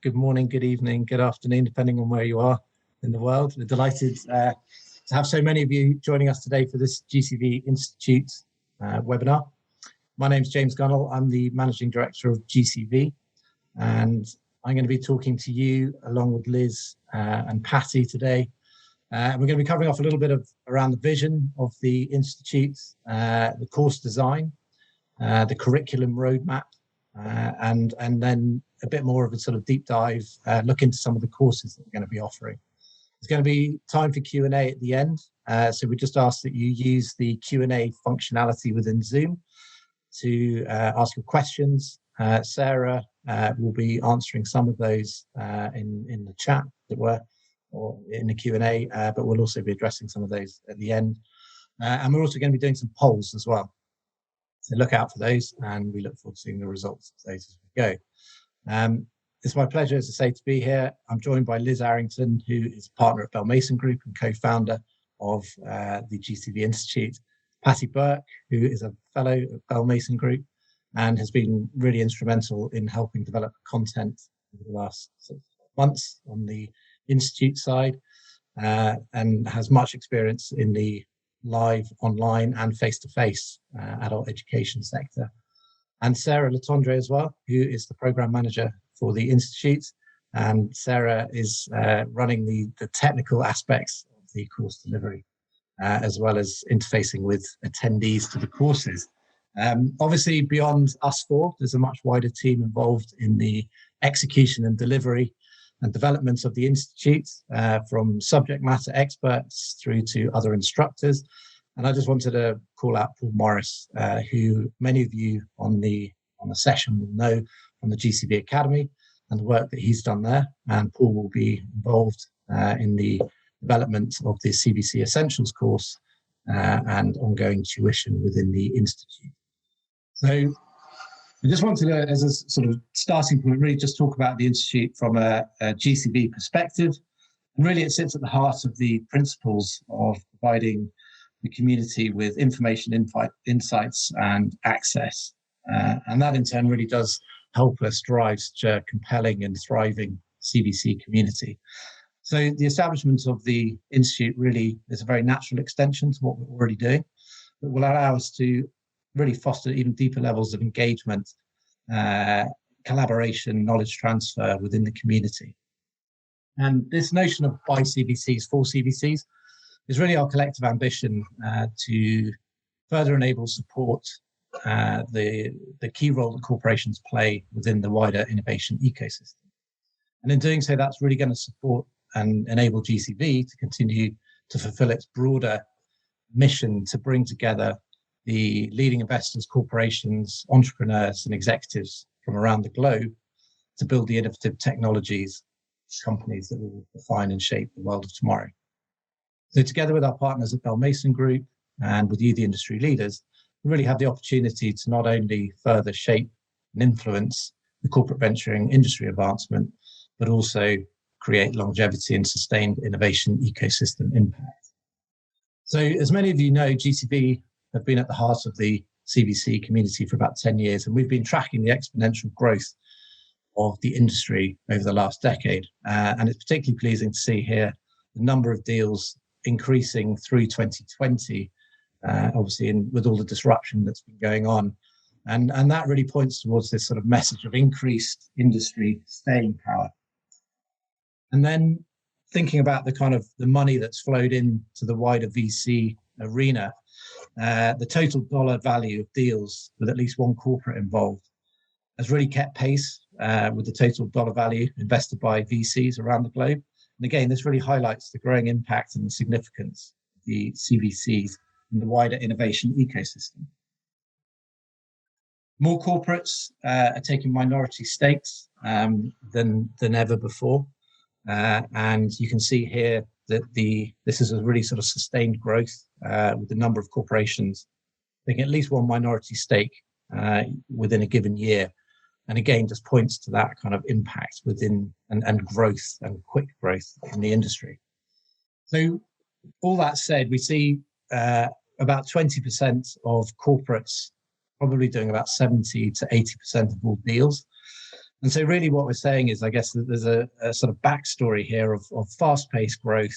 good morning, good evening, good afternoon, depending on where you are in the world. We're delighted to have so many of you joining us today for this GCV Institute webinar. My name's James Gunnell. I'm the Managing Director of GCV, and I'm going to be talking to you along with Liz and Patty today. We're going to be covering off a little bit around the vision of the Institute, the course design, the curriculum roadmap, and then a bit more of a sort of deep dive look into some of the courses that we're going to be offering. There's going to be time for Q&A at the end, so we just ask that you use the Q&A functionality within Zoom to ask your questions. Sarah will be answering some of those in the chat that were, or in the Q&A, but we'll also be addressing some of those at the end. And we're also going to be doing some polls as well. So look out for those, and we look forward to seeing the results of those as we go. It's my pleasure, as I say, to be here. I'm joined by Liz Arrington, who is a partner at Bell Mason Group and co-founder of the GCV Institute. Patty Burke, who is a fellow at Bell Mason Group and has been really instrumental in helping develop content over the last months on the Institute side, and has much experience in the live, online and face-to-face adult education sector. And Sarah Latondre as well, who is the program manager for the Institute. And Sarah is running the technical aspects of the course delivery, as well as interfacing with attendees to the courses. Obviously, beyond us four, there's a much wider team involved in the execution and delivery and development of the Institute, from subject matter experts through to other instructors. And I just wanted to call out Paul Morris, who many of you on the session will know from the GCV Academy and the work that he's done there. And Paul will be involved in the development of the CBC Essentials course and ongoing tuition within the Institute. So I just wanted to, as a sort of starting point, really just talk about the Institute from a GCV perspective. And really it sits at the heart of the principles of providing the community with information, insights and access. And that in turn really does help us drive such a compelling and thriving CBC community. So the establishment of the Institute really is a very natural extension to what we're already doing, that will allow us to really foster even deeper levels of engagement, collaboration, knowledge transfer within the community. And this notion of by CBCs for CBCs is really our collective ambition to further enable support the key role that corporations play within the wider innovation ecosystem. And in doing so, that's really going to support and enable GCV to continue to fulfill its broader mission to bring together the leading investors, corporations, entrepreneurs and executives from around the globe to build the innovative technologies, companies that will define and shape the world of tomorrow. So together with our partners at Bell Mason Group and with you, the industry leaders, we really have the opportunity to not only further shape and influence the corporate venturing industry advancement, but also create longevity and sustained innovation ecosystem impact. So as many of you know, GCV have been at the heart of the CBC community for about 10 years, and we've been tracking the exponential growth of the industry over the last decade. And it's particularly pleasing to see here the number of deals increasing through 2020, obviously with all the disruption that's been going on. And that really points towards this sort of message of increased industry staying power. And then thinking about the kind of the money that's flowed into the wider VC arena, the total dollar value of deals with at least one corporate involved has really kept pace with the total dollar value invested by VCs around the globe. And again, this really highlights the growing impact and the significance of the CVCs in the wider innovation ecosystem. More corporates are taking minority stakes than ever before. And you can see here that this is a really sort of sustained growth with the number of corporations taking at least one minority stake within a given year. And again, just points to that kind of impact within and growth and quick growth in the industry. So all that said, we see about 20% of corporates probably doing about 70 to 80% of all deals. And so really what we're saying is, I guess, that there's a sort of backstory here of fast-paced growth,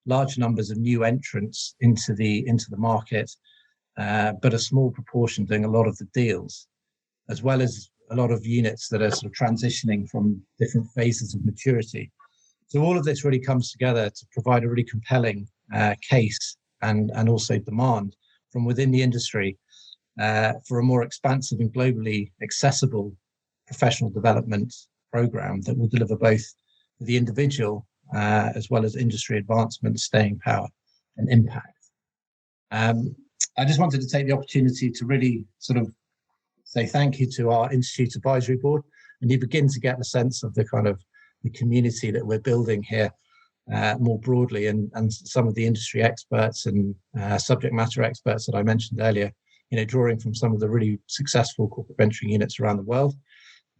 large numbers of new entrants into the market, but a small proportion doing a lot of the deals, as well as a lot of units that are sort of transitioning from different phases of maturity. So all of this really comes together to provide a really compelling case and also demand from within the industry for a more expansive and globally accessible professional development program that will deliver both the individual as well as industry advancement, staying power, and impact. I just wanted to take the opportunity to really sort of say thank you to our Institute Advisory Board, and you begin to get the sense of the kind of the community that we're building here more broadly, and some of the industry experts and subject matter experts that I mentioned earlier, drawing from some of the really successful corporate venturing units around the world.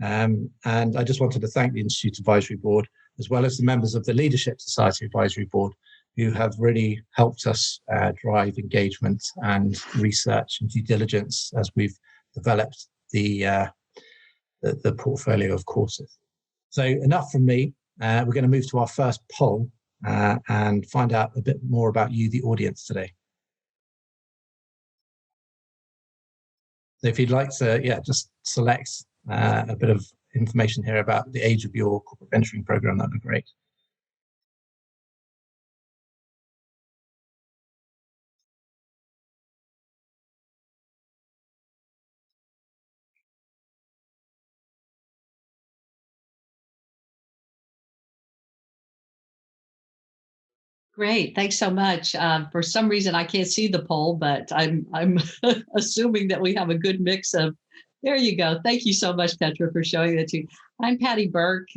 And I just wanted to thank the Institute Advisory Board, as well as the members of the Leadership Society Advisory Board, who have really helped us drive engagement and research and due diligence as we've developed the portfolio of courses. So enough from me. We're going to move to our first poll and find out a bit more about you, the audience, today. So if you'd like to, just select a bit of information here about the age of your corporate venturing program, that'd be great. Great, thanks so much. For some reason, I can't see the poll, but I'm assuming that we have a good mix of. There you go. Thank you so much, Petra, for showing that to you. I'm Patty Burke.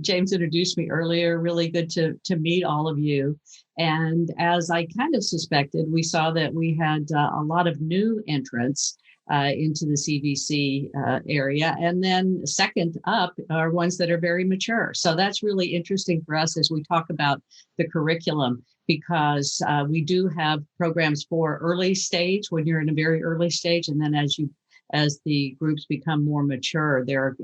James introduced me earlier. Really good to meet all of you. And as I kind of suspected, we saw that we had a lot of new entrants into the CVC area. And then second up are ones that are very mature. So that's really interesting for us as we talk about the curriculum, because we do have programs for early stage when you're in a very early stage. And then as the groups become more mature, they're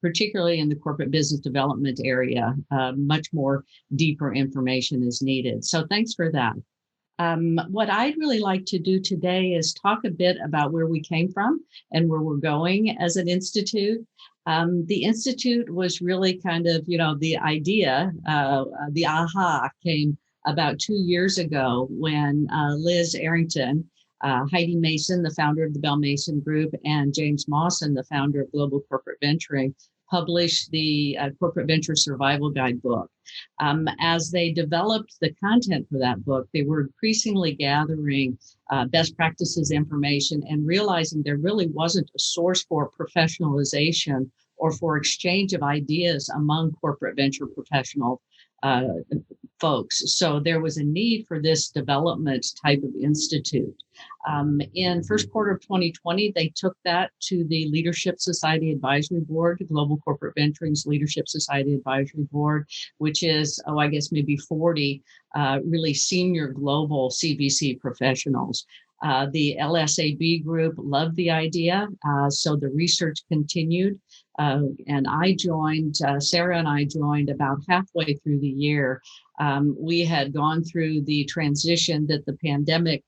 particularly in the corporate business development area, much more deeper information is needed. So thanks for that. What I'd really like to do today is talk a bit about where we came from and where we're going as an institute. The institute was really kind of, the idea, the aha came about 2 years ago when Liz Arrington, Heidi Mason, the founder of the Bell Mason Group, and James Mawson, the founder of Global Corporate Venturing, published the Corporate Venture Survival Guidebook. As they developed the content for that book, they were increasingly gathering best practices information and realizing there really wasn't a source for professionalization or for exchange of ideas among corporate venture professional folks. So there was a need for this development type of institute. In first quarter of 2020, they took that to the Leadership Society Advisory Board, Global Corporate Venturing's Leadership Society Advisory Board, which is, I guess maybe 40 really senior global CVC professionals. The LSAB group loved the idea, so the research continued. And I joined, Sarah and I joined about halfway through the year. We had gone through the transition that the pandemic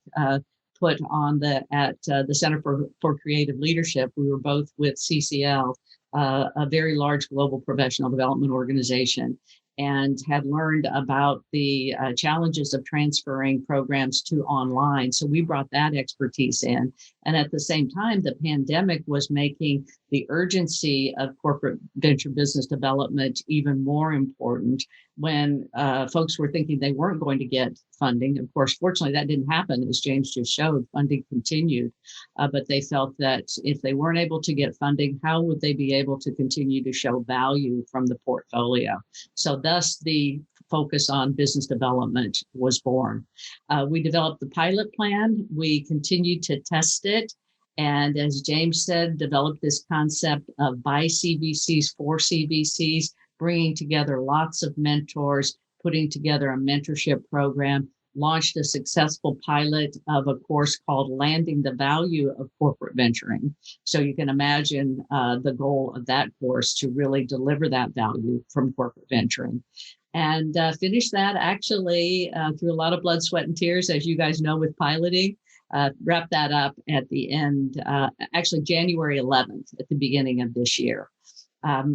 put on at the Center for Creative Leadership. We were both with CCL, a very large global professional development organization, and had learned about the challenges of transferring programs to online. So we brought that expertise in. And at the same time, the pandemic was making the urgency of corporate venture business development even more important when folks were thinking they weren't going to get funding. Of course, fortunately, that didn't happen. As James just showed, funding continued. But they felt that if they weren't able to get funding, how would they be able to continue to show value from the portfolio? So thus, the focus on business development was born. We developed the pilot plan. We continued to test it. And as James said, developed this concept of by CVCs for CVCs, bringing together lots of mentors, putting together a mentorship program, launched a successful pilot of a course called Landing the Value of Corporate Venturing. So you can imagine the goal of that course to really deliver that value from corporate venturing. And finished that actually through a lot of blood, sweat, and tears, as you guys know, with piloting. Wrap that up at the end, actually January 11th, at the beginning of this year.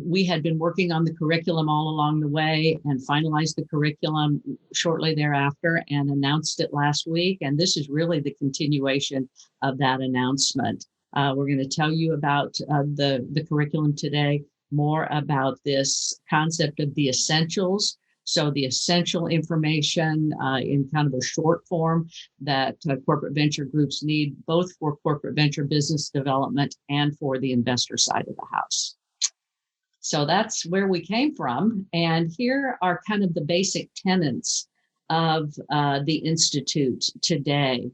We had been working on the curriculum all along the way and finalized the curriculum shortly thereafter and announced it last week. And this is really the continuation of that announcement. We're going to tell you about the curriculum today, more about this concept of the essentials. So the essential information in kind of a short form that corporate venture groups need, both for corporate venture business development and for the investor side of the house. So that's where we came from. And here are kind of the basic tenets of the Institute today.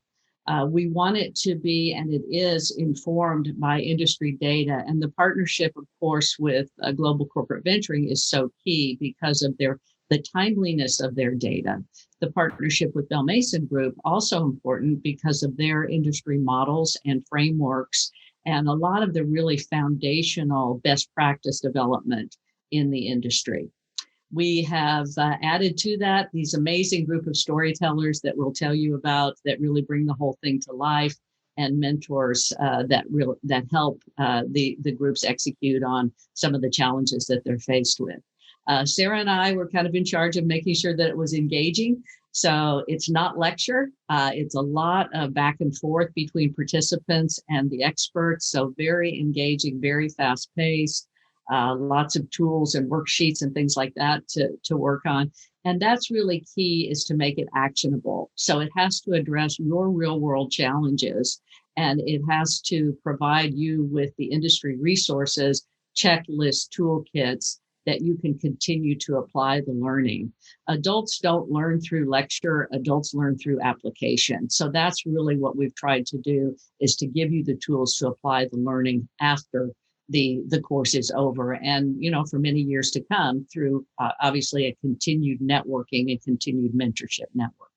We want it to be, and it is, informed by industry data. And the partnership, of course, with Global Corporate Venturing is so key because of the timeliness of their data. The partnership with Bell Mason Group, also important because of their industry models and frameworks, and a lot of the really foundational best practice development in the industry. We have added to that these amazing group of storytellers that we'll tell you about that really bring the whole thing to life, and mentors that help the groups execute on some of the challenges that they're faced with. Sarah and I were kind of in charge of making sure that it was engaging. So it's not lecture. It's a lot of back and forth between participants and the experts. So very engaging, very fast paced, lots of tools and worksheets and things like that to work on. And that's really key, is to make it actionable. So it has to address your real world challenges, and it has to provide you with the industry resources, checklists, toolkits that you can continue to apply the learning. Adults don't learn through lecture, adults learn through application. So that's really what we've tried to do, is to give you the tools to apply the learning after the course is over, and for many years to come, through obviously a continued networking and continued mentorship network.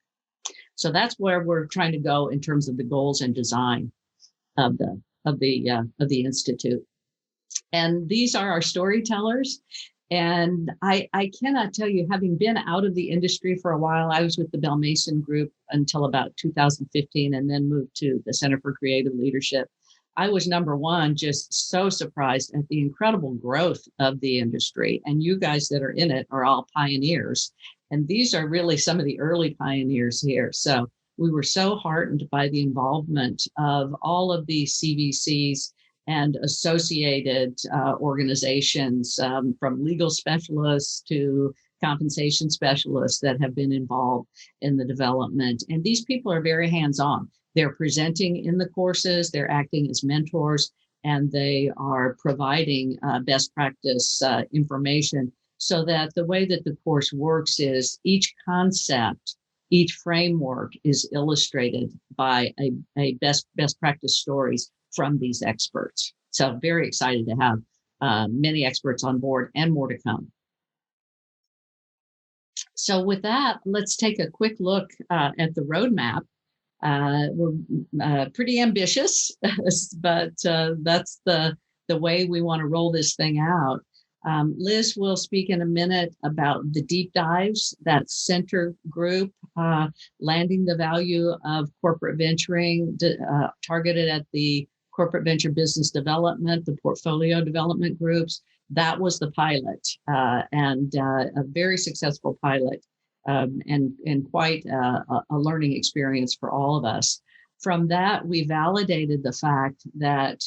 So that's where we're trying to go in terms of the goals and design of the Institute. And these are our storytellers. And I cannot tell you, having been out of the industry for a while, I was with the Bell Mason Group until about 2015, and then moved to the Center for Creative Leadership. I was, number one, just so surprised at the incredible growth of the industry. And you guys that are in it are all pioneers. And these are really some of the early pioneers here. So we were so heartened by the involvement of all of the CVCs and associated organizations, from legal specialists to compensation specialists, that have been involved in the development. And these people are very hands-on. They're presenting in the courses, they're acting as mentors, and they are providing best practice information, so that the way that the course works is each concept, each framework is illustrated by a best practice stories from these experts. So very excited to have many experts on board, and more to come. So with that, let's take a quick look at the roadmap. We're pretty ambitious, but that's the way we want to roll this thing out. Liz will speak in a minute about the deep dives, that center group, landing the value of corporate venturing, targeted at the corporate venture business development, the portfolio development groups. That was the pilot, and a very successful pilot, and quite a learning experience for all of us. From that, we validated the fact that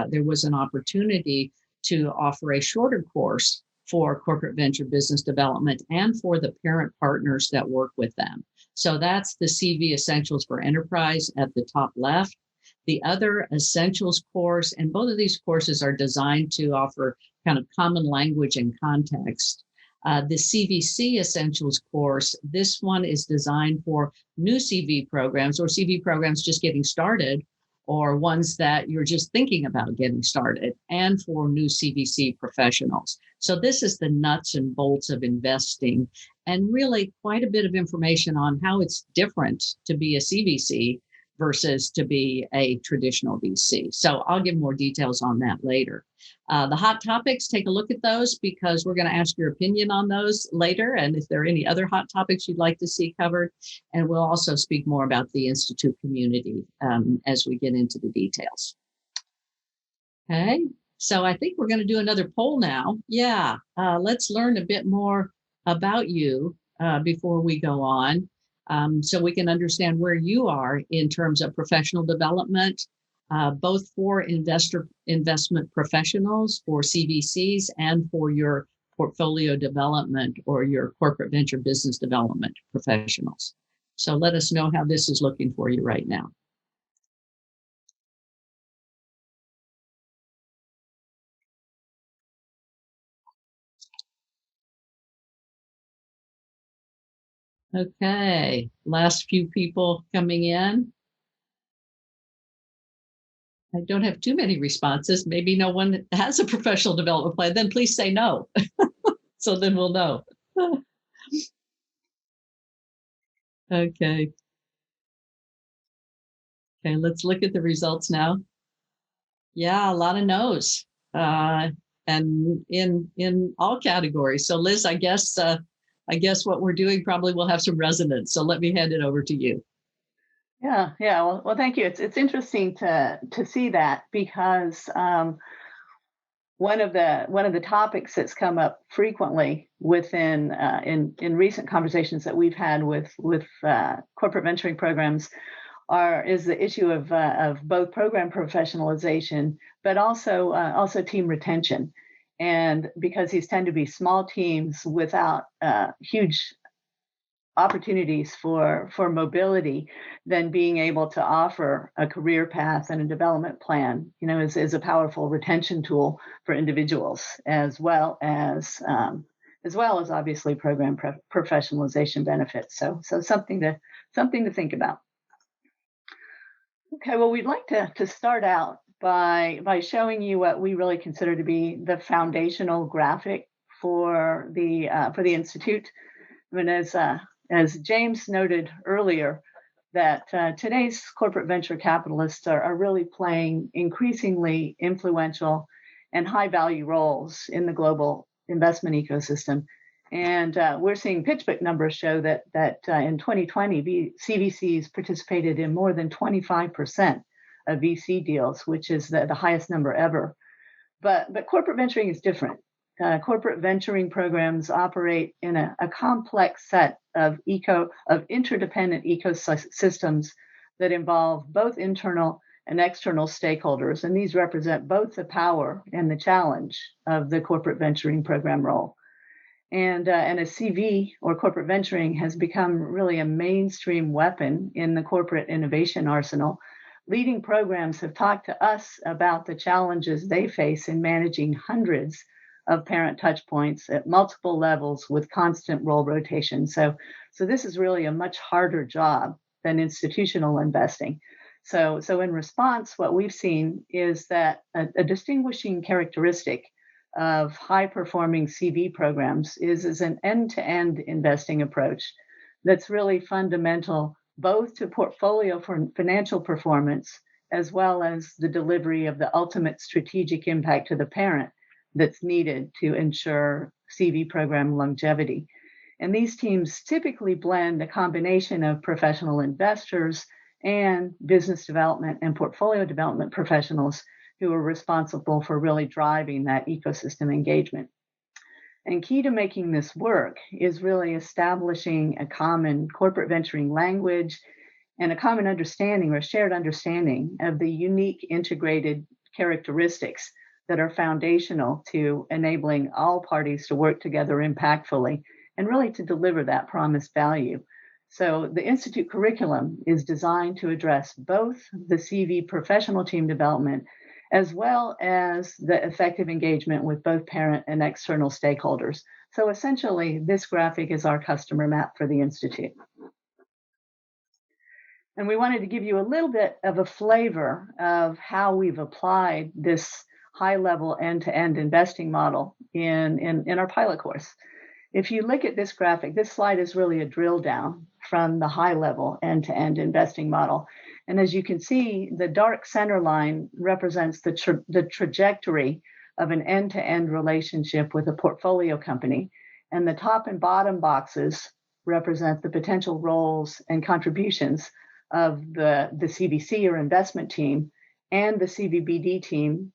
there was an opportunity to offer a shorter course for corporate venture business development and for the parent partners that work with them. So that's the CV Essentials for Enterprise at the top left. The other Essentials course, and both of these courses are designed to offer kind of common language and context. The CVC Essentials course, this one is designed for new CV programs, or CV programs just getting started, or ones that you're just thinking about getting started, and for new CVC professionals. So this is the nuts and bolts of investing, and really quite a bit of information on how it's different to be a CVC versus to be a traditional VC. So I'll give more details on that later. The hot topics, take a look at those because we're going to ask your opinion on those later. And if there are any other hot topics you'd like to see covered, and we'll also speak more about the Institute community as we get into the details. Okay, so I think we're going to do another poll now. Yeah, let's learn a bit more about you before we go on. So we can understand where you are in terms of professional development, both for investment professionals, for CVCs, and for your portfolio development or your corporate venture business development professionals. So let us know how this is looking for you right now. Okay, last few people coming in. I don't have too many responses. Maybe no one has a professional development plan. Then please say no. So then we'll know. Okay. Okay, let's look at the results now. Yeah, a lot of no's, and in all categories. So Liz, I guess what we're doing probably will have some resonance. So let me hand it over to you. Yeah. Well, thank you. It's interesting to see that because one of the topics that's come up frequently within in recent conversations that we've had with corporate venturing programs is the issue of both program professionalization, but also team retention. And because these tend to be small teams without huge opportunities for mobility, then being able to offer a career path and a development plan, is a powerful retention tool for individuals, as well as obviously program professionalization benefits. So something to think about. Okay, well, we'd like to start out by showing you what we really consider to be the foundational graphic for the Institute. I mean, as James noted earlier, that today's corporate venture capitalists are really playing increasingly influential and high value roles in the global investment ecosystem. And we're seeing PitchBook numbers show that in 2020, CVCs participated in more than 25% of VC deals, which is the highest number ever. But corporate venturing is different. Corporate venturing programs operate in a complex set of interdependent ecosystems that involve both internal and external stakeholders, and these represent both the power and the challenge of the corporate venturing program role. And a CV, or corporate venturing, has become really a mainstream weapon in the corporate innovation arsenal. Leading programs have talked to us about the challenges they face in managing hundreds of parent touch points at multiple levels with constant role rotation. So this is really a much harder job than institutional investing. So in response, what we've seen is that a distinguishing characteristic of high-performing CV programs is an end-to-end investing approach that's really fundamental both to portfolio for financial performance as well as the delivery of the ultimate strategic impact to the parent that's needed to ensure CV program longevity. And these teams typically blend a combination of professional investors and business development and portfolio development professionals who are responsible for really driving that ecosystem engagement. And key to making this work is really establishing a common corporate venturing language and a common understanding or shared understanding of the unique integrated characteristics that are foundational to enabling all parties to work together impactfully and really to deliver that promised value. So the Institute curriculum is designed to address both the CV professional team development as well as the effective engagement with both parent and external stakeholders. So essentially, this graphic is our customer map for the Institute. And we wanted to give you a little bit of a flavor of how we've applied this high-level end-to-end investing model in our pilot course. If you look at this graphic, this slide is really a drill down from the high-level end-to-end investing model. And as you can see, the dark center line represents the trajectory of an end-to-end relationship with a portfolio company. And the top and bottom boxes represent the potential roles and contributions of the CVC or investment team and the CVBD team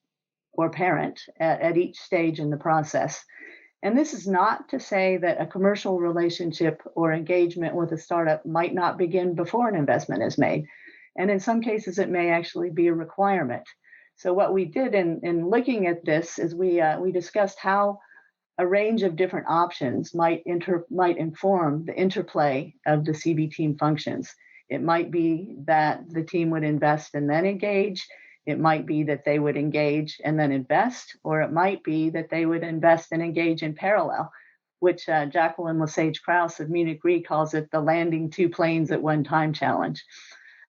or parent at each stage in the process. And this is not to say that a commercial relationship or engagement with a startup might not begin before an investment is made. And in some cases, it may actually be a requirement. So what we did in looking at this is we discussed how a range of different options might inform the interplay of the CV team functions. It might be that the team would invest and then engage. It might be that they would engage and then invest, or it might be that they would invest and engage in parallel, which Jacqueline Lesage Krauss of Munich Re calls it the landing two planes at one time challenge.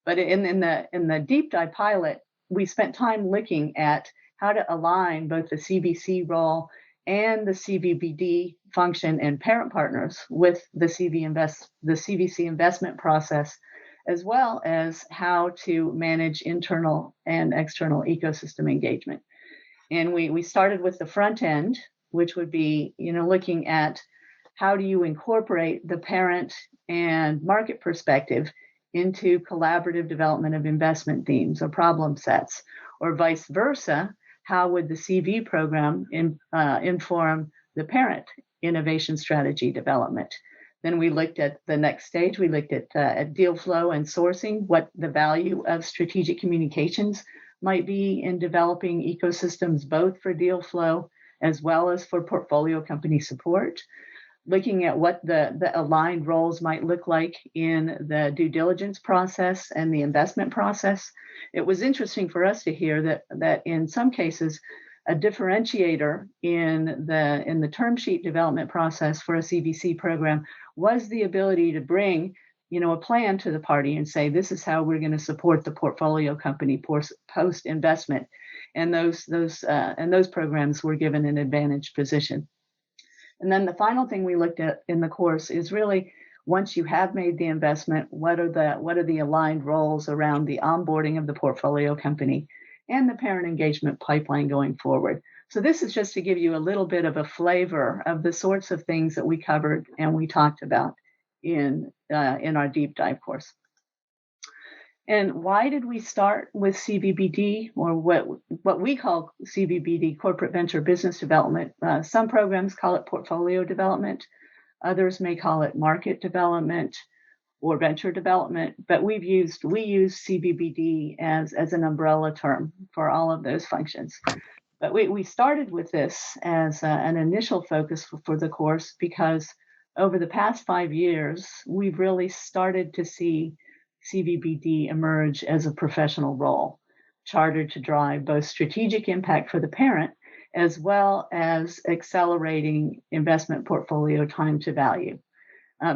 But in the deep dive pilot, we spent time looking at how to align both the CVC role and the CVBD function and parent partners with the CVC investment process, as well as how to manage internal and external ecosystem engagement. And we started with the front end, which would be, looking at how do you incorporate the parent and market perspective into collaborative development of investment themes or problem sets, or vice versa. How would the CV program inform the parent innovation strategy development? Then we looked at the next stage. We looked at deal flow and sourcing, what the value of strategic communications might be in developing ecosystems, both for deal flow as well as for portfolio company support. Looking at what the aligned roles might look like in the due diligence process and the investment process. It was interesting for us to hear that in some cases, a differentiator in the term sheet development process for a CVC program was the ability to bring, a plan to the party and say, this is how we're going to support the portfolio company post investment, and those programs were given an advantaged position. And then the final thing we looked at in the course is really, once you have made the investment, what are the aligned roles around the onboarding of the portfolio company and the parent engagement pipeline going forward. So this is just to give you a little bit of a flavor of the sorts of things that we covered and we talked about in our deep dive course. And why did we start with CVBD, or what we call CVBD, corporate venture business development? Some programs call it portfolio development. Others may call it market development or venture development, but we use CVBD as an umbrella term for all of those functions. But we started with this as an initial focus for the course because over the past 5 years, we've really started to see CVBD emerge as a professional role, chartered to drive both strategic impact for the parent as well as accelerating investment portfolio time to value.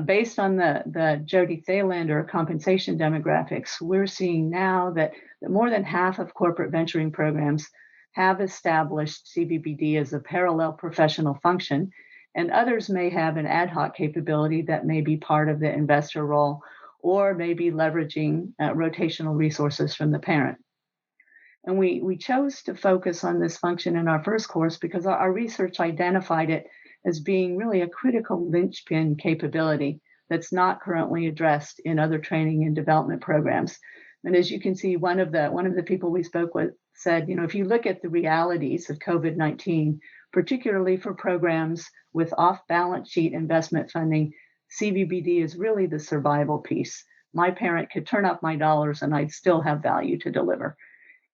Based on the Jody Thalander compensation demographics, we're seeing now that more than half of corporate venturing programs have established CVBD as a parallel professional function, and others may have an ad hoc capability that may be part of the investor role or maybe leveraging rotational resources from the parent. And we chose to focus on this function in our first course because our research identified it as being really a critical linchpin capability that's not currently addressed in other training and development programs. And as you can see, one of the people we spoke with said, if you look at the realities of COVID-19, particularly for programs with off-balance sheet investment funding, CVBD is really the survival piece. My parent could turn up my dollars and I'd still have value to deliver.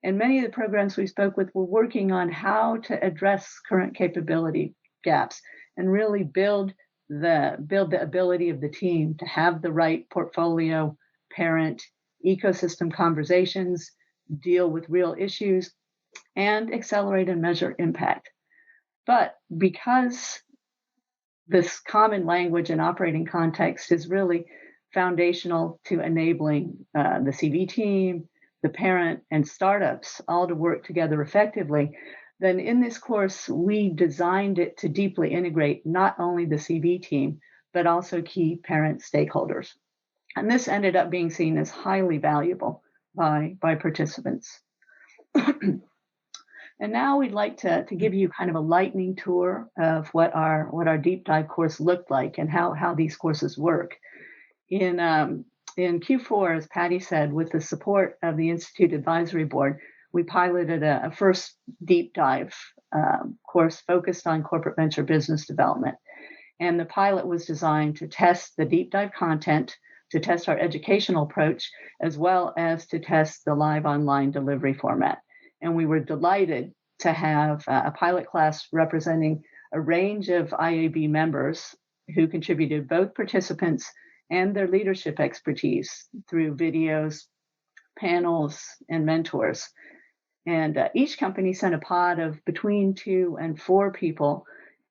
And many of the programs we spoke with were working on how to address current capability gaps and really build the ability of the team to have the right portfolio, parent, ecosystem conversations, deal with real issues, and accelerate and measure impact. But because this common language and operating context is really foundational to enabling the CV team, the parent, and startups all to work together effectively, then in this course, we designed it to deeply integrate not only the CV team, but also key parent stakeholders. And this ended up being seen as highly valuable by participants. And now we'd like to give you kind of a lightning tour of what our deep dive course looked like and how these courses work. In Q4, as Patty said, with the support of the Institute Advisory Board, we piloted a first deep dive course focused on corporate venture business development. And the pilot was designed to test the deep dive content, to test our educational approach, as well as to test the live online delivery format. And we were delighted to have a pilot class representing a range of IAB members who contributed both participants and their leadership expertise through videos, panels, and mentors. And each company sent a pod of between 2 and 4 people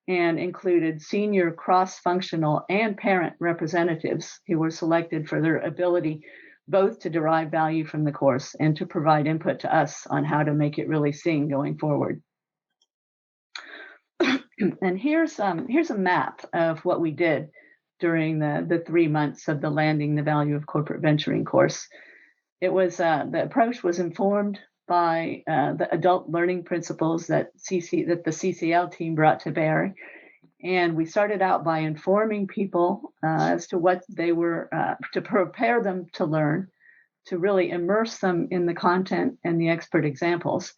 and included senior cross-functional and parent representatives who were selected for their ability both to derive value from the course and to provide input to us on how to make it really sing going forward. And here's a map of what we did during the 3 months of the Landing the Value of Corporate Venturing course. It was the approach was informed by the adult learning principles that the CCL team brought to bear. And we started out by informing people as to what they were, to prepare them to learn, to really immerse them in the content and the expert examples,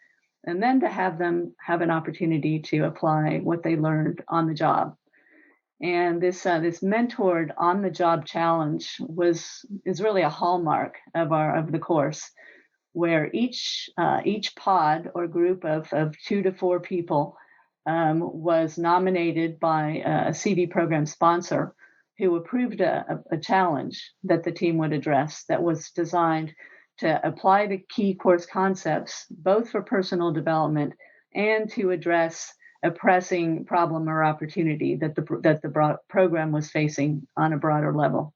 and then to have them have an opportunity to apply what they learned on the job. And this mentored on-the-job challenge is really a hallmark of the course, where each pod or group of 2 to 4 people was nominated by a CV program sponsor who approved a challenge that the team would address that was designed to apply the key course concepts, both for personal development and to address a pressing problem or opportunity that the program was facing on a broader level.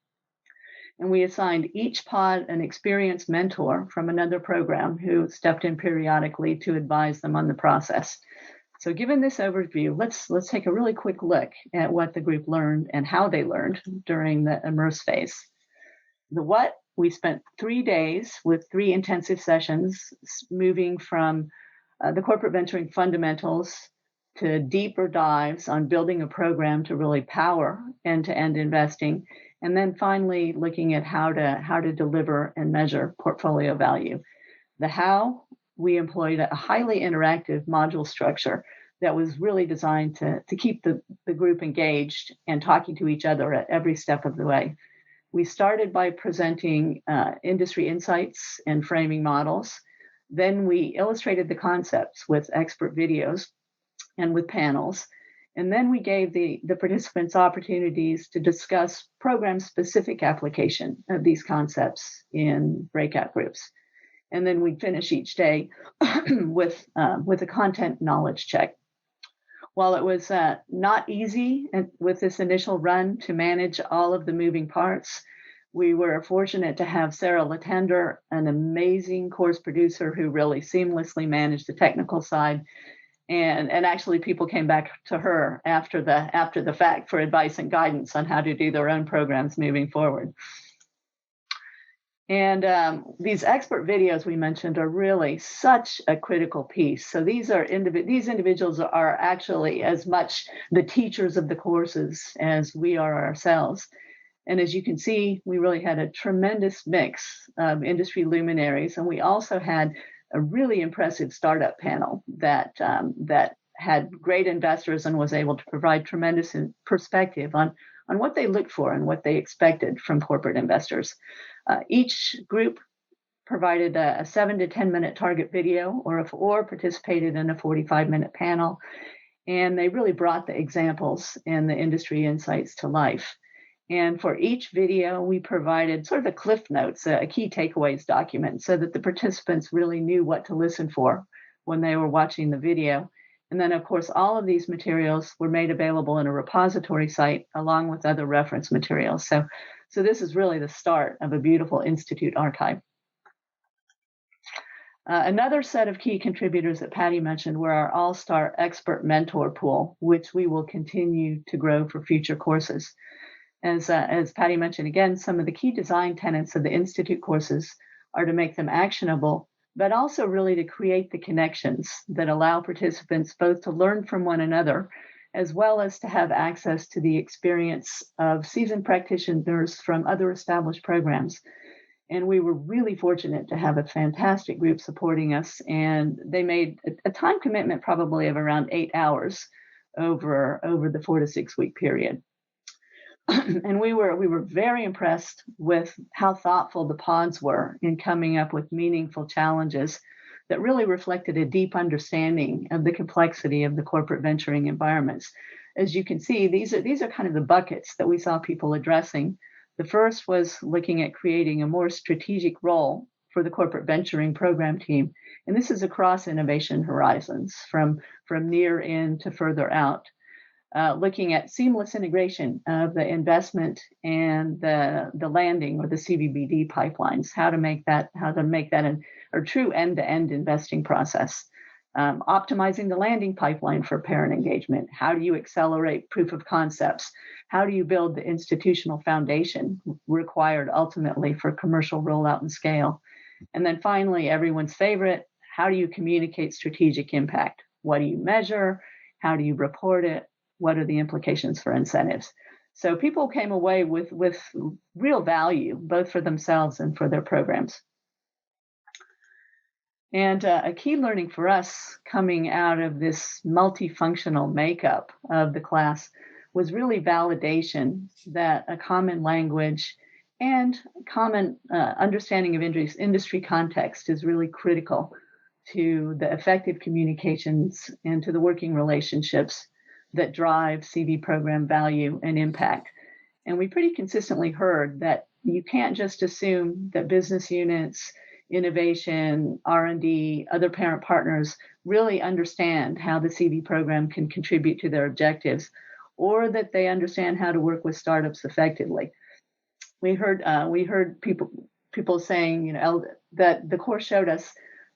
And we assigned each pod an experienced mentor from another program who stepped in periodically to advise them on the process. So given this overview, let's take a really quick look at what the group learned and how they learned during the immerse phase. The what, we spent 3 days with 3 intensive sessions, moving from the corporate venturing fundamentals to deeper dives on building a program to really power end-to-end investing, and then finally looking at how to deliver and measure portfolio value. The how, we employed a highly interactive module structure that was really designed to keep the group engaged and talking to each other at every step of the way. We started by presenting industry insights and framing models. Then we illustrated the concepts with expert videos and with panels. And then we gave the participants opportunities to discuss program-specific application of these concepts in breakout groups. And then we'd finish each day with a content knowledge check. While it was not easy with this initial run to manage all of the moving parts, we were fortunate to have Sarah Latender, an amazing course producer who really seamlessly managed the technical side. And actually people came back to her after the fact for advice and guidance on how to do their own programs moving forward. And these expert videos we mentioned are really such a critical piece. So these individuals are actually as much the teachers of the courses as we are ourselves. And as you can see, we really had a tremendous mix of industry luminaries, and we also had a really impressive startup panel that had great investors and was able to provide tremendous perspective on what they looked for and what they expected from corporate investors. Each group provided a 7 to 10 minute target video or participated in a 45-minute panel, and they really brought the examples and the industry insights to life. And for each video, we provided sort of a cliff notes, a key takeaways document, so that the participants really knew what to listen for when they were watching the video. And then, of course, all of these materials were made available in a repository site along with other reference materials. So this is really the start of a beautiful Institute archive. Another set of key contributors that Patty mentioned were our all-star expert mentor pool, which we will continue to grow for future courses. As Patty mentioned, again, some of the key design tenets of the Institute courses are to make them actionable, but also really to create the connections that allow participants both to learn from one another, as well as to have access to the experience of seasoned practitioners from other established programs. And we were really fortunate to have a fantastic group supporting us, and they made a time commitment probably of around 8 hours over the 4 to 6 week period. And we were very impressed with how thoughtful the pods were in coming up with meaningful challenges that really reflected a deep understanding of the complexity of the corporate venturing environments. As you can see, these are kind of the buckets that we saw people addressing. The first was looking at creating a more strategic role for the corporate venturing program team. And this is across innovation horizons, from near in to further out. Looking at seamless integration of the investment and the landing or the CVBD pipelines, how to make that a true end-to-end investing process. Optimizing the landing pipeline for parent engagement. How do you accelerate proof of concepts? How do you build the institutional foundation required ultimately for commercial rollout and scale? And then finally, everyone's favorite, how do you communicate strategic impact? What do you measure? How do you report it? What are the implications for incentives? So people came away with real value, both for themselves and for their programs. And a key learning for us coming out of this multifunctional makeup of the class was really validation that a common language and common understanding of industry context is really critical to the effective communications and to the working relationships that drive CV program value and impact. And we pretty consistently heard that you can't just assume that business units, innovation, R&D, other parent partners really understand how the CV program can contribute to their objectives, or that they understand how to work with startups effectively. We heard people saying, that the course showed us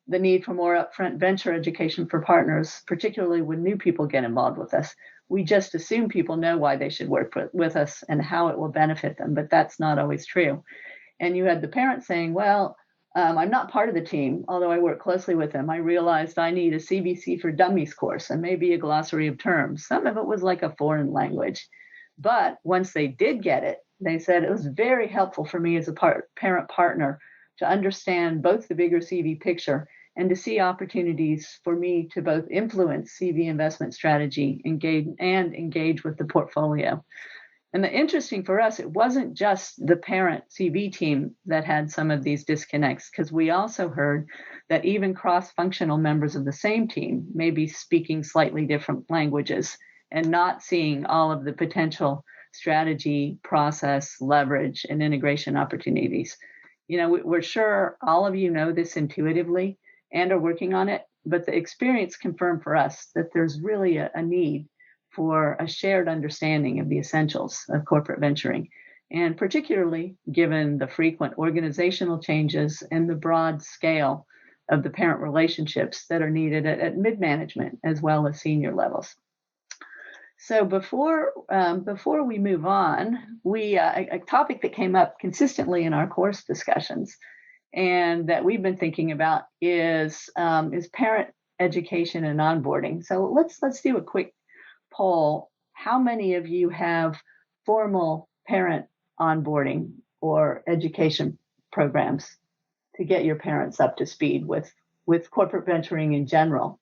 the need for more upfront venture education for partners, particularly when new people get involved with us. We just assume people know why they should work with us and how it will benefit them, but that's not always true. And you had the parents saying, well, I'm not part of the team, although I work closely with them. I realized I need a CVC for Dummies course and maybe a glossary of terms. Some of it was like a foreign language. But once they did get it, they said it was very helpful for me as a parent partner to understand both the bigger CV picture and to see opportunities for me to both influence CV investment strategy, engage with the portfolio. And the interesting for us, it wasn't just the parent CV team that had some of these disconnects, because we also heard that even cross-functional members of the same team may be speaking slightly different languages and not seeing all of the potential strategy, process, leverage, and integration opportunities. We're sure all of you know this intuitively and are working on it, but the experience confirmed for us that there's really a need for a shared understanding of the essentials of corporate venturing, and particularly given the frequent organizational changes and the broad scale of the parent relationships that are needed at mid-management as well as senior levels. So before we move on, a topic that came up consistently in our course discussions and that we've been thinking about is parent education and onboarding. So let's do a quick poll. How many of you have formal parent onboarding or education programs to get your parents up to speed with corporate venturing in general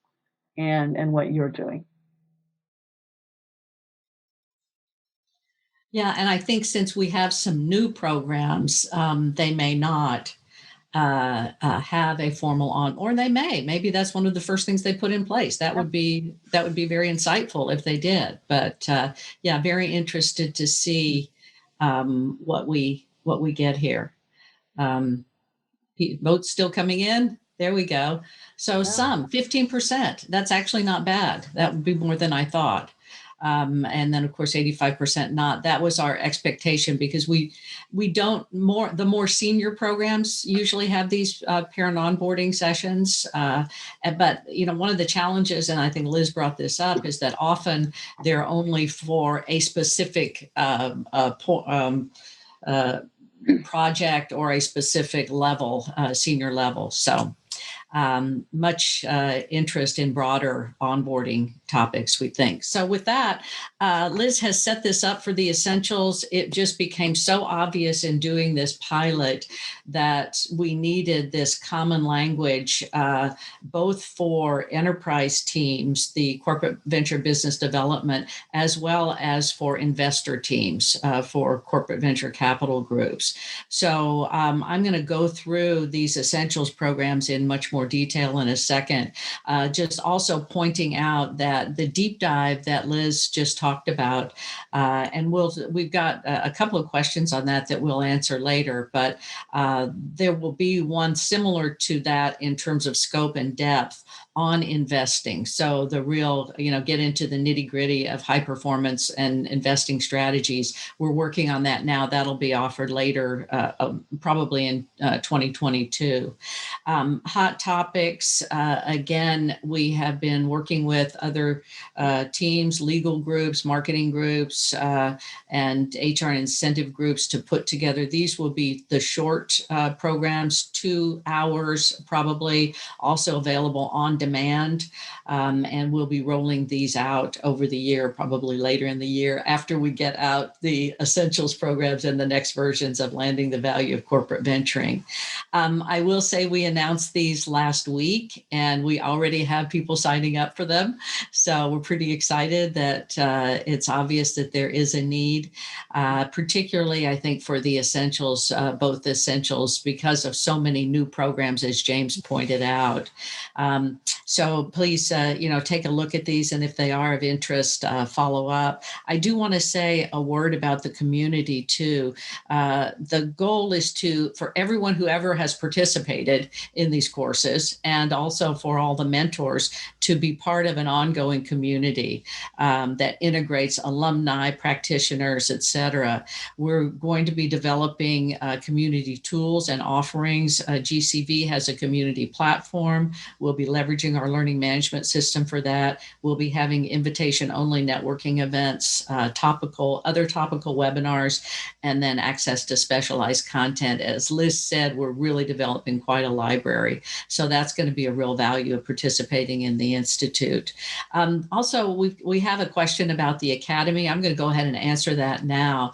and what you're doing? Yeah, and I think since we have some new programs, they may not have a formal or they maybe that's one of the first things they put in place. That would be very insightful if they did. But yeah, very interested to see what we get here. Votes still coming in. There we go. So some 15%, that's actually not bad. That would be more than I thought. And then of course 85% not. That was our expectation, because we don't the more senior programs usually have these parent onboarding sessions. But one of the challenges, and I think Liz brought this up, is that often they're only for a specific project or a specific level, senior level. So much interest in broader onboarding topics, we think. So with that, Liz has set this up for the essentials. It just became so obvious in doing this pilot that we needed this common language, both for enterprise teams, the corporate venture business development, as well as for investor teams, for corporate venture capital groups. So I'm going to go through these essentials programs in much more detail in a second, just also pointing out that the deep dive that Liz just talked about, and we've got a couple of questions on that we'll answer later, but there will be one similar to that in terms of scope and depth on investing. So the real, get into the nitty gritty of high performance and investing strategies. We're working on that now. That'll be offered later, probably in 2022. Hot topics, again, we have been working with other teams, legal groups, marketing groups, and HR and incentive groups to put together. These will be the short programs, 2 hours probably, also available on demand. And we'll be rolling these out over the year, probably later in the year, after we get out the essentials programs and the next versions of Landing the Value of Corporate Venturing. I will say we announced these last week, and we already have people signing up for them. So we're pretty excited that it's obvious that there is a need, particularly, I think, for the essentials, both essentials, because of so many new programs, as James pointed out. So please, take a look at these, and if they are of interest, follow up. I do want to say a word about the community too. The goal is for everyone who ever has participated in these courses, and also for all the mentors, to be part of an ongoing community that integrates alumni, practitioners, et cetera. We're going to be developing community tools and offerings. GCV has a community platform. We'll be leveraging our learning management system for that. We'll be having invitation-only networking events, other topical webinars, and then access to specialized content. As Liz said, we're really developing quite a library. So that's going to be a real value of participating in the Institute. Also, we have a question about the Academy. I'm going to go ahead and answer that now.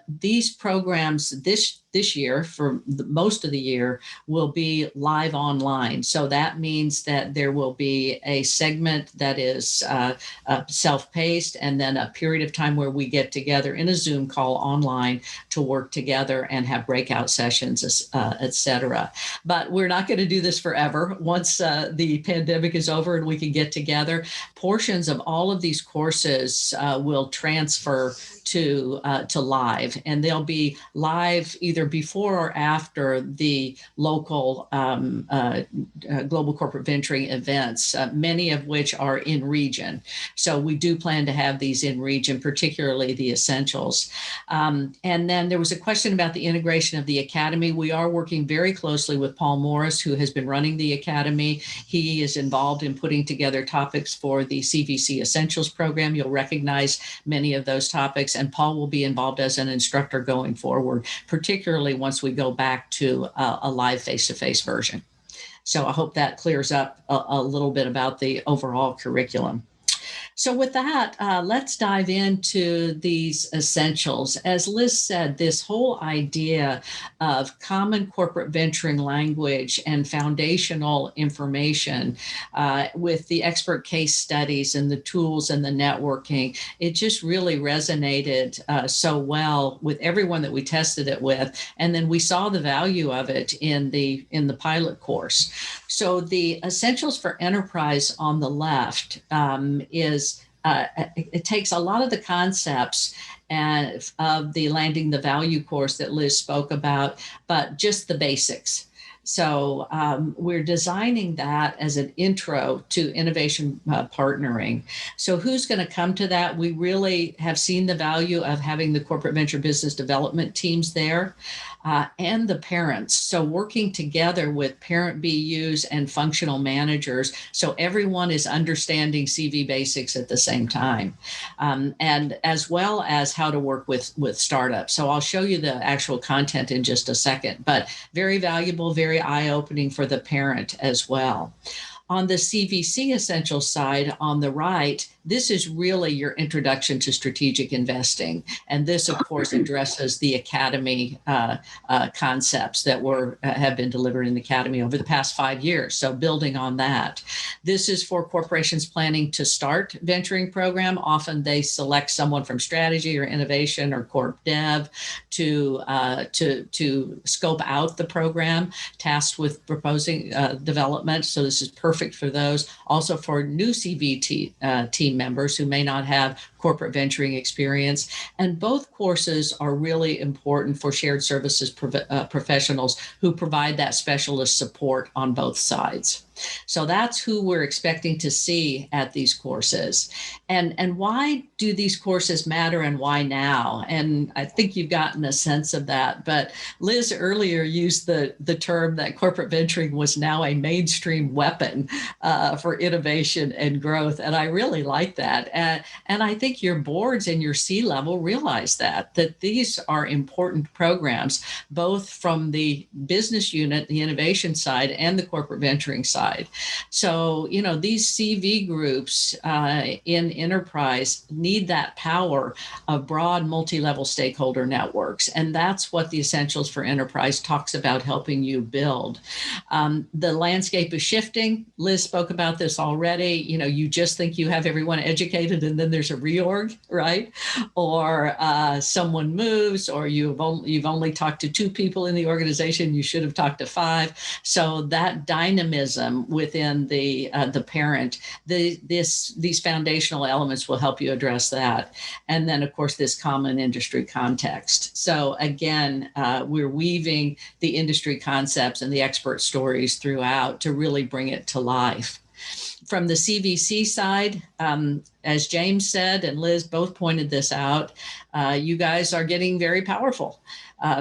These programs this year, for most of the year, will be live online. So that means that there will be a segment that is self-paced, and then a period of time where we get together in a Zoom call online to work together and have breakout sessions, et cetera. But we're not going to do this forever. Once the pandemic is over and we can get together, portions of all of these courses will transfer to live, and they'll be live either before or after the local global corporate venturing events, many of which are in region. So we do plan to have these in region, particularly the essentials. And then there was a question about the integration of the Academy. We are working very closely with Paul Morris, who has been running the Academy. He is involved in putting together topics for the CVC Essentials program. You'll recognize many of those topics, and Paul will be involved as an instructor going forward, particularly once we go back to a live face-to-face version. So I hope that clears up a little bit about the overall curriculum. So with that, let's dive into these essentials. As Liz said, this whole idea of common corporate venturing language and foundational information with the expert case studies and the tools and the networking, it just really resonated so well with everyone that we tested it with. And then we saw the value of it in the pilot course. So the Essentials for Enterprise on the left it takes a lot of the concepts of the Landing the Value course that Liz spoke about, but just the basics. So we're designing that as an intro to innovation partnering. So who's going to come to that? We really have seen the value of having the corporate venture business development teams there and the parents. So working together with parent BUs and functional managers, so everyone is understanding CV basics at the same time, and as well as how to work with startups. So I'll show you the actual content in just a second, but very valuable, very eye-opening for the parent as well. On the CVC Essentials side on the right, this is really your introduction to strategic investing. And this, of course, addresses the academy concepts that have been delivered in the academy over the past 5 years. So building on that. This is for corporations planning to start venturing program. Often they select someone from strategy or innovation or corp dev to scope out the program, tasked with proposing development. So this is perfect for those. Also for new CVT team members who may not have corporate venturing experience. And both courses are really important for shared services professionals who provide that specialist support on both sides. So that's who we're expecting to see at these courses. And why do these courses matter and why now? And I think you've gotten a sense of that. But Liz earlier used the term that corporate venturing was now a mainstream weapon for innovation and growth. And I really like that. And I think your boards and your C-level realize that these are important programs, both from the business unit, the innovation side, and the corporate venturing side. So, these CV groups in enterprise need that power of broad multi-level stakeholder networks. And that's what the Essentials for Enterprise talks about helping you build. The landscape is shifting. Liz spoke about this already. You just think you have everyone educated and then there's a reorg, right? Or someone moves, or you've only talked to 2 people in the organization. You should have talked to 5. So that dynamism within the parent, these foundational elements will help you address that. And then, of course, this common industry context. So again, we're weaving the industry concepts and the expert stories throughout to really bring it to life. From the CVC side, as James said, and Liz both pointed this out, you guys are getting very powerful,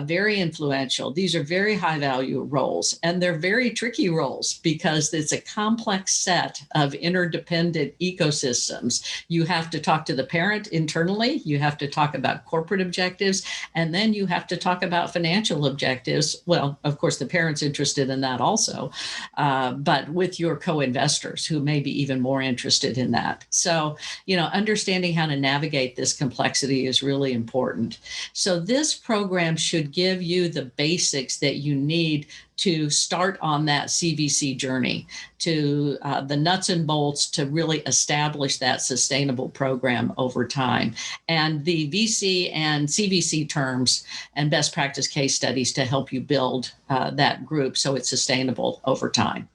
very influential. These are very high value roles, and they're very tricky roles because it's a complex set of interdependent ecosystems. You have to talk to the parent internally, you have to talk about corporate objectives, and then you have to talk about financial objectives. Well, of course, the parent's interested in that also, but with your co-investors who may be even more interested in that. So, understanding how to navigate this complexity is really important. So this program should give you the basics that you need to start on that CVC journey, to the nuts and bolts to really establish that sustainable program over time, and the VC and CVC terms and best practice case studies to help you build that group so it's sustainable over time.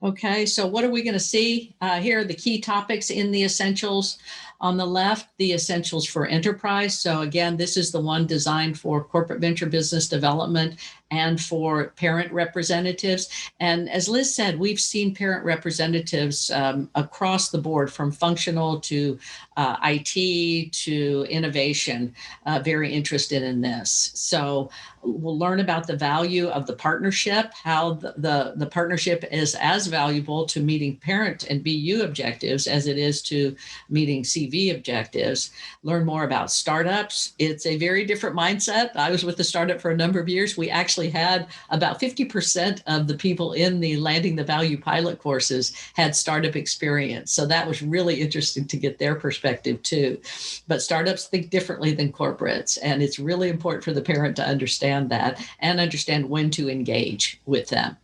Okay, so what are we going to see? Here are the key topics in the Essentials. On the left, the Essentials for Enterprise. So again, this is the one designed for corporate venture business development and for parent representatives. And as Liz said, we've seen parent representatives across the board, from functional to IT to innovation, very interested in this. So we'll learn about the value of the partnership, how the partnership is as valuable to meeting parent and BU objectives as it is to meeting CV objectives. Learn more about startups. It's a very different mindset. I was with the startup for a number of years. We actually had about 50% of the people in the Landing the Value pilot courses had startup experience. So that was really interesting to get their perspective too. But startups think differently than corporates, and it's really important for the parent to understand that and understand when to engage with them.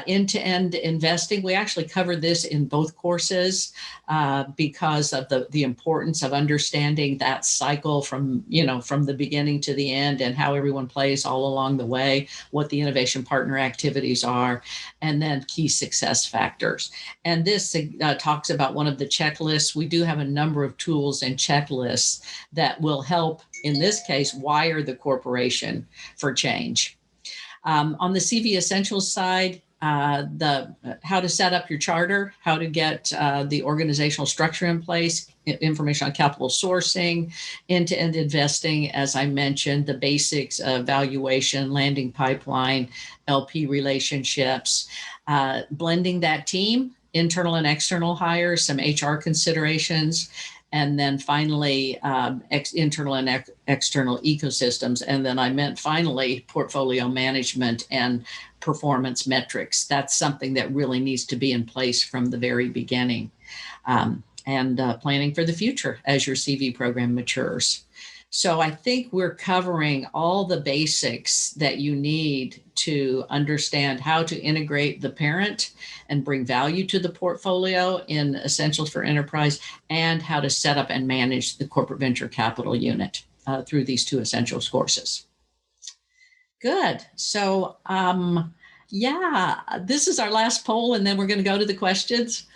End-to-end investing, we actually covered this in both courses because of the importance of understanding that cycle from the beginning to the end, and how everyone plays all along the way, what the innovation partner activities are, and then key success factors. And this talks about one of the checklists. We do have a number of tools and checklists that will help, in this case, wire the corporation for change. On the CV Essentials side, the how to set up your charter, how to get the organizational structure in place, information on capital sourcing, end-to-end investing, as I mentioned, the basics of valuation, landing pipeline, LP relationships, blending that team, internal and external hires, some HR considerations, and then finally internal and external ecosystems. And then I meant finally portfolio management and performance metrics. That's something that really needs to be in place from the very beginning. And planning for the future as your CV program matures. So I think we're covering all the basics that you need to understand how to integrate the parent and bring value to the portfolio in Essentials for Enterprise, and how to set up and manage the corporate venture capital unit through these 2 Essentials courses. Good. So yeah, this is our last poll, and then we're going to go to the questions.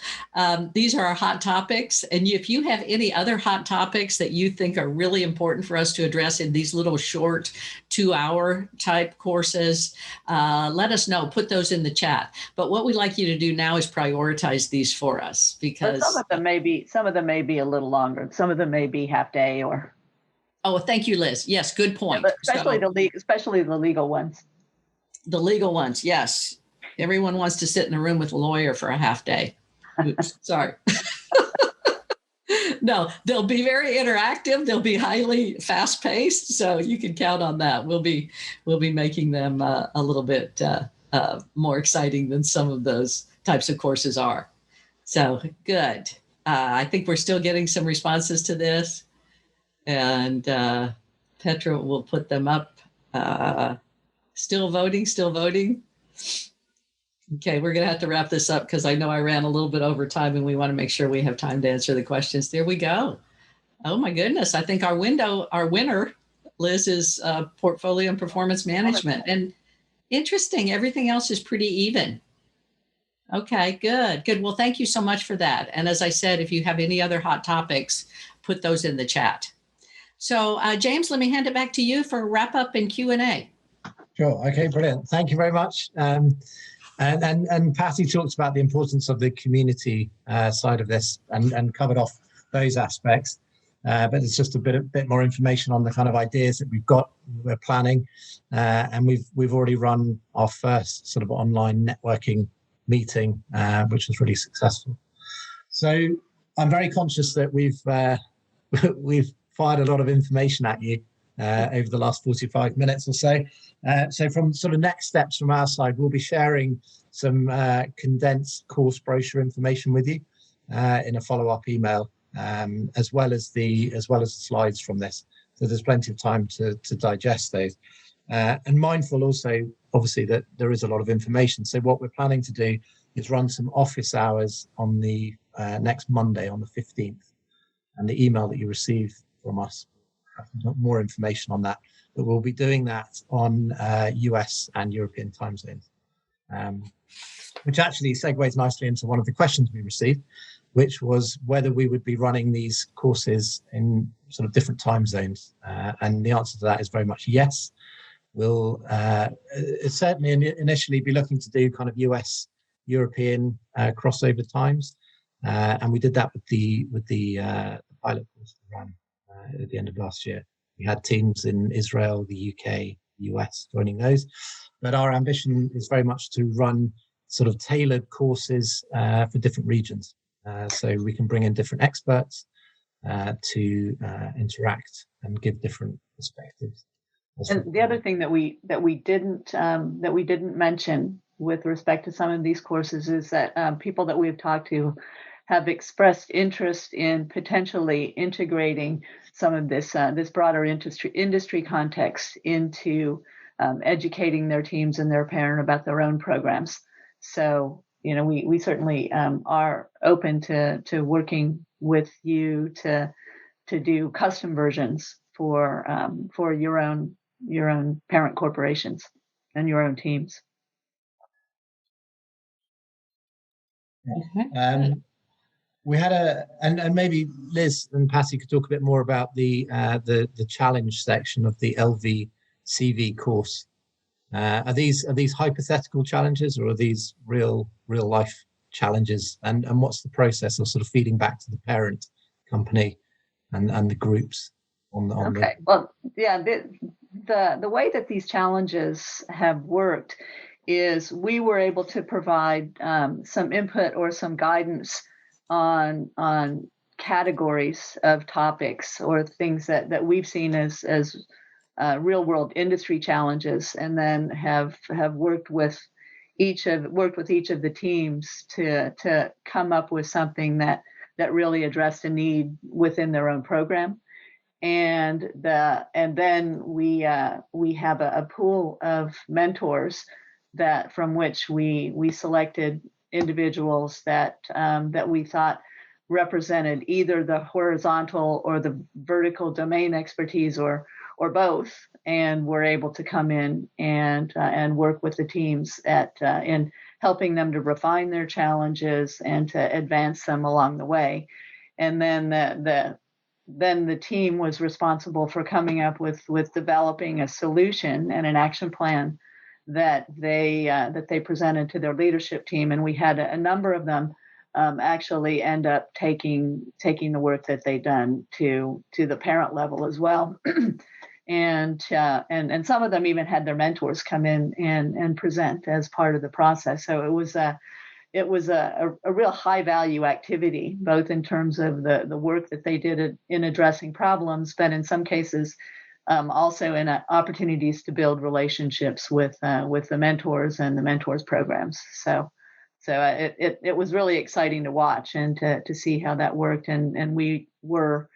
These are our hot topics. And if you have any other hot topics that you think are really important for us to address in these little short 2-hour type courses, let us know. Put those in the chat. But what we'd like you to do now is prioritize these for us, because some of them may be a little longer. Some of them may be half day or. Oh, thank you, Liz. Yes, good point. Yeah, especially the legal ones. The legal ones, yes. Everyone wants to sit in a room with a lawyer for a half day. Oops, sorry. No, they'll be very interactive. They'll be highly fast paced. So you can count on that. We'll be making them a little bit more exciting than some of those types of courses are. So good. I think we're still getting some responses to this, and Petra will put them up. Still voting. Okay, we're going to have to wrap this up because I know I ran a little bit over time, and we want to make sure we have time to answer the questions. There we go. Oh my goodness. I think our winner, Liz, is portfolio and performance management. And interesting, everything else is pretty even. Okay, good. Well, thank you so much for that. And as I said, if you have any other hot topics, put those in the chat. So James, let me hand it back to you for wrap up and Q&A. Sure. Okay, brilliant. Thank you very much. And Patty talked about the importance of the community side of this and covered off those aspects. But it's just a bit more information on the kind of ideas that we're planning. And we've already run our first sort of online networking meeting, which was really successful. So I'm very conscious that we've fired a lot of information at you over the last 45 minutes or so. So from sort of next steps from our side, we'll be sharing some condensed course brochure information with you in a follow-up email, as well as the slides from this. So there's plenty of time to digest those. And mindful also, obviously, that there is a lot of information. So what we're planning to do is run some office hours on the next Monday, on the 15th. And the email that you receive from us have more information on that. But we'll be doing that on US and European time zones, which actually segues nicely into one of the questions we received, which was whether we would be running these courses in sort of different time zones. And the answer to that is very much yes. We'll certainly initially be looking to do kind of US European crossover times, and we did that with the pilot course we ran at the end of last year. We had teams in Israel, the UK, US joining those, but our ambition is very much to run sort of tailored courses for different regions, so we can bring in different experts to interact and give different perspectives. And the other thing that we didn't mention with respect to some of these courses is that people that we've talked to have expressed interest in potentially integrating some of this broader industry context into educating their teams and their parent about their own programs. So we certainly are open to working with you to do custom versions for your own parent corporations and your own teams. We had and maybe Liz and Patty could talk a bit more about the challenge section of the LV CV course, Are these hypothetical challenges, or are these real life challenges? And what's the process of sort of feeding back to the parent company and the groups on the Okay. Well, yeah, the way that these challenges have worked is we were able to provide some input or some guidance on categories of topics or things that we've seen as real world industry challenges, and then have worked with each of the teams to come up with something that really addressed a need within their own program. And then we have a pool of mentors from which we selected individuals that we thought represented either the horizontal or the vertical domain expertise, or both, and were able to come in and work with the teams in helping them to refine their challenges and to advance them along the way. And then the team was responsible for coming up with developing a solution and an action plan that they presented to their leadership team. And we had a number of them actually end up taking the work that they'd done to the parent level as well. And some of them even had their mentors come in and present as part of the process. So it was a real high value activity, both in terms of the work that they did in addressing problems, but in some cases also in opportunities to build relationships with the mentors and the mentors programs. So it was really exciting to watch and to see how that worked. And we were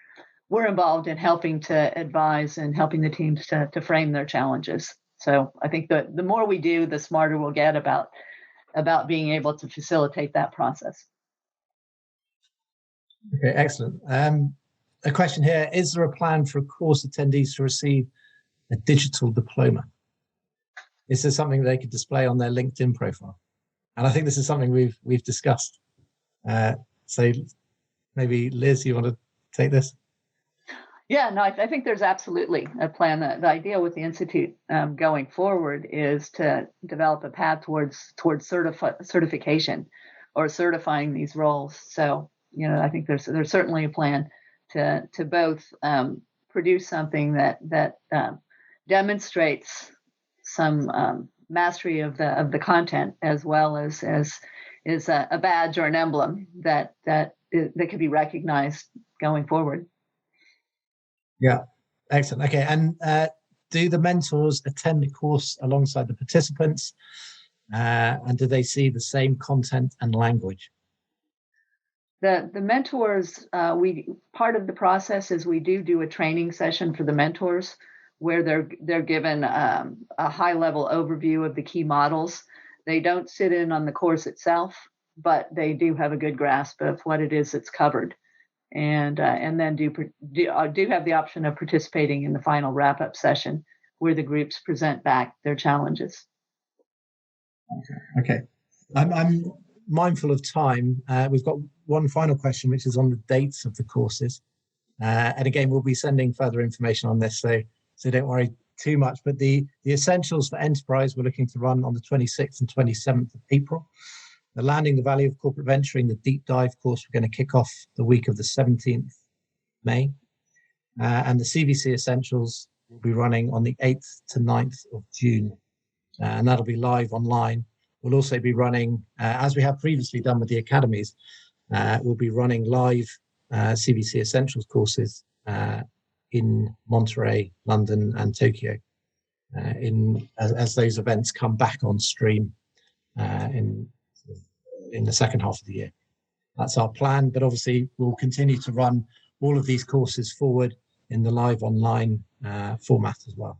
involved in helping to advise and helping the teams to frame their challenges. So I think the more we do, the smarter we'll get about being able to facilitate that process. Okay, excellent. A question here: is there a plan for course attendees to receive a digital diploma? Is there something they could display on their LinkedIn profile? And I think this is something we've discussed. So maybe Liz, you want to take this? Yeah, no, I think there's absolutely a plan. The idea with the Institute going forward is to develop a path towards certification or certifying these roles. So, I think there's certainly a plan to both produce something that demonstrates some mastery of the content, as well as is a badge or an emblem that can be recognized going forward. Yeah, excellent. Okay, and do the mentors attend the course alongside the participants? And do they see the same content and language? The mentors, part of the process is we do a training session for the mentors where they're given a high level overview of the key models. They don't sit in on the course itself, but they do have a good grasp of what it is that's covered. And then do have the option of participating in the final wrap-up session where the groups present back their challenges. Okay. I'm mindful of time. We've got one final question, which is on the dates of the courses. And again, we'll be sending further information on this, so don't worry too much. But the Essentials for Enterprise, we're looking to run on the 26th and 27th of April. The Landing the Value of Corporate Venturing, the deep dive course, we're going to kick off the week of the 17th May. And the CVC Essentials will be running on the 8th to 9th of June. And that'll be live online. We'll also be running, as we have previously done with the academies, we'll be running live CVC Essentials courses in Monterey, London, and Tokyo as those events come back on stream in the second half of the year. That's our plan, but obviously we'll continue to run all of these courses forward in the live online format as well.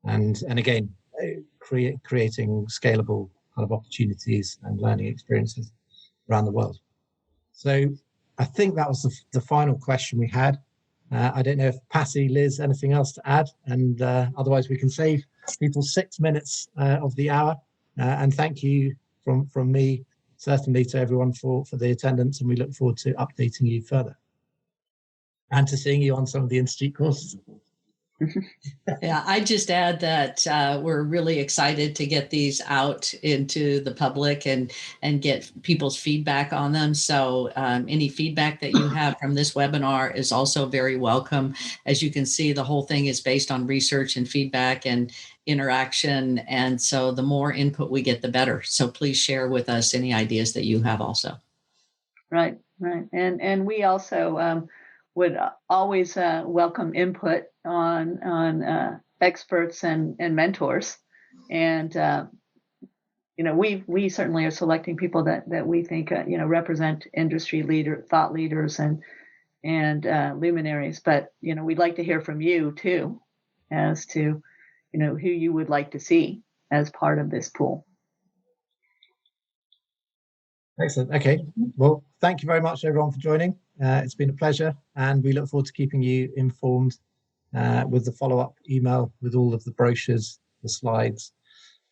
And again, creating scalable kind of opportunities and learning experiences around the world. So I think that was the final question we had. I don't know if Patty, Liz, anything else to add? And otherwise we can save people 6 minutes of the hour. And thank you from me, certainly, to everyone for the attendance, and we look forward to updating you further and to seeing you on some of the Institute courses. Yeah, I just add that we're really excited to get these out into the public and get people's feedback on them. So any feedback that you have from this webinar is also very welcome. As you can see, the whole thing is based on research and feedback and interaction. And so the more input we get, the better. So please share with us any ideas that you have also. Right, right. And we also would always welcome input on experts and mentors. And we certainly are selecting people that we think represent industry thought leaders and luminaries. But we'd like to hear from you too, as to who you would like to see as part of this pool. Excellent. Okay. Well, thank you very much, everyone, for joining. It's been a pleasure, and we look forward to keeping you informed with the follow-up email with all of the brochures, the slides,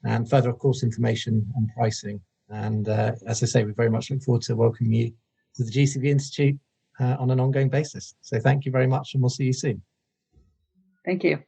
and further, of course, information on pricing. And as I say, we very much look forward to welcoming you to the GCV Institute on an ongoing basis. So thank you very much, and we'll see you soon. Thank you.